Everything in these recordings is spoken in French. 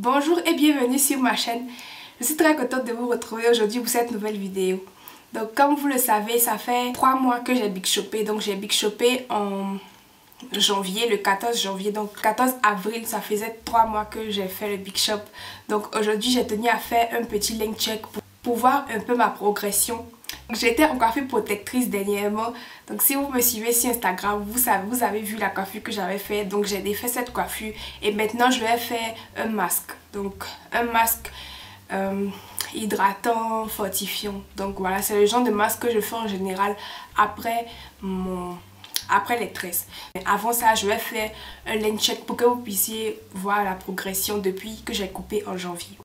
Bonjour et bienvenue sur ma chaîne. Je suis très contente de vous retrouver aujourd'hui pour cette nouvelle vidéo. Donc comme vous le savez, ça fait 3 mois que j'ai Big Shopé. Donc j'ai Big Shopé en janvier, le 14 janvier. Donc 14 avril, ça faisait 3 mois que j'ai fait le Big Shop. Donc aujourd'hui, j'ai tenu à faire un petit link check pour voir un peu ma progression. J'étais en coiffure protectrice dernièrement, donc si vous me suivez sur Instagram, vous avez vu la coiffure que j'avais fait. Donc j'ai défait cette coiffure et maintenant je vais faire un masque. Donc un masque hydratant, fortifiant. Donc voilà, c'est le genre de masque que je fais en général après les tresses. Mais avant ça, je vais faire un link check pour que vous puissiez voir la progression depuis que j'ai coupé en janvier.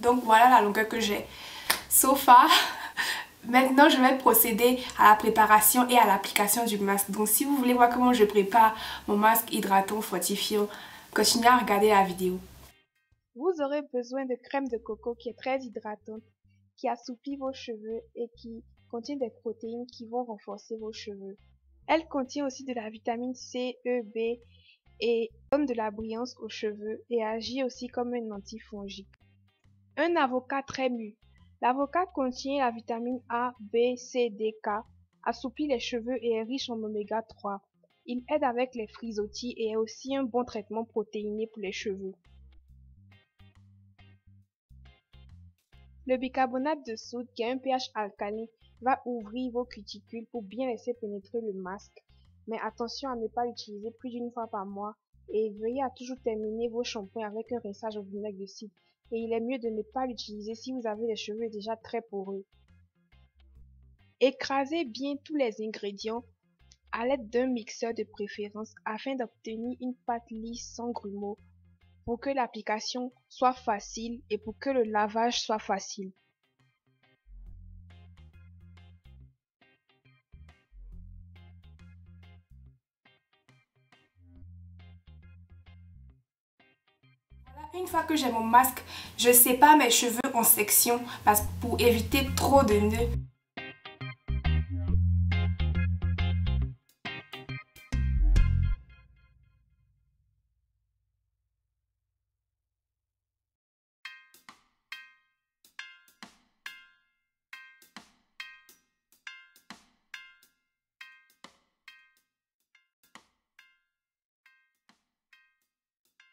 Donc voilà la longueur que j'ai. So far, maintenant je vais procéder à la préparation et à l'application du masque. Donc si vous voulez voir comment je prépare mon masque hydratant fortifiant, continuez à regarder la vidéo. Vous aurez besoin de crème de coco qui est très hydratante, qui assouplit vos cheveux et qui contient des protéines qui vont renforcer vos cheveux. Elle contient aussi de la vitamine C, E, B et donne de la brillance aux cheveux et agit aussi comme un antifongique. Un avocat très mûr. L'avocat contient la vitamine A, B, C, D, K, assouplit les cheveux et est riche en oméga 3. Il aide avec les frisottis et est aussi un bon traitement protéiné pour les cheveux. Le bicarbonate de soude, qui a un pH alcalin, va ouvrir vos cuticules pour bien laisser pénétrer le masque. Mais attention à ne pas l'utiliser plus d'une fois par mois et veuillez à toujours terminer vos shampoings avec un rinçage au vinaigre de cidre. Et il est mieux de ne pas l'utiliser si vous avez les cheveux déjà très poreux. Écrasez bien tous les ingrédients à l'aide d'un mixeur de préférence afin d'obtenir une pâte lisse sans grumeaux pour que l'application soit facile et pour que le lavage soit facile. Une fois que j'ai mon masque, je sépare mes cheveux en sections pour éviter trop de nœuds.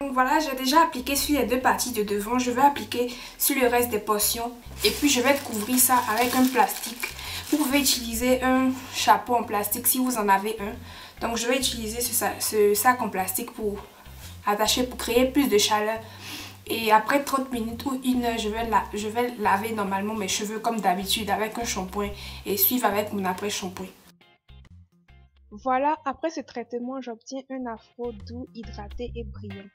Donc voilà, j'ai déjà appliqué sur les deux parties de devant. Je vais appliquer sur le reste des portions. Et puis je vais couvrir ça avec un plastique. Vous pouvez utiliser un chapeau en plastique si vous en avez un. Donc je vais utiliser ce sac en plastique pour attacher, pour créer plus de chaleur. Et après 30 minutes ou 1 heure, je vais laver normalement mes cheveux comme d'habitude avec un shampoing. Et suivre avec mon après-shampoing. Voilà, après ce traitement, j'obtiens un afro doux, hydraté et brillant.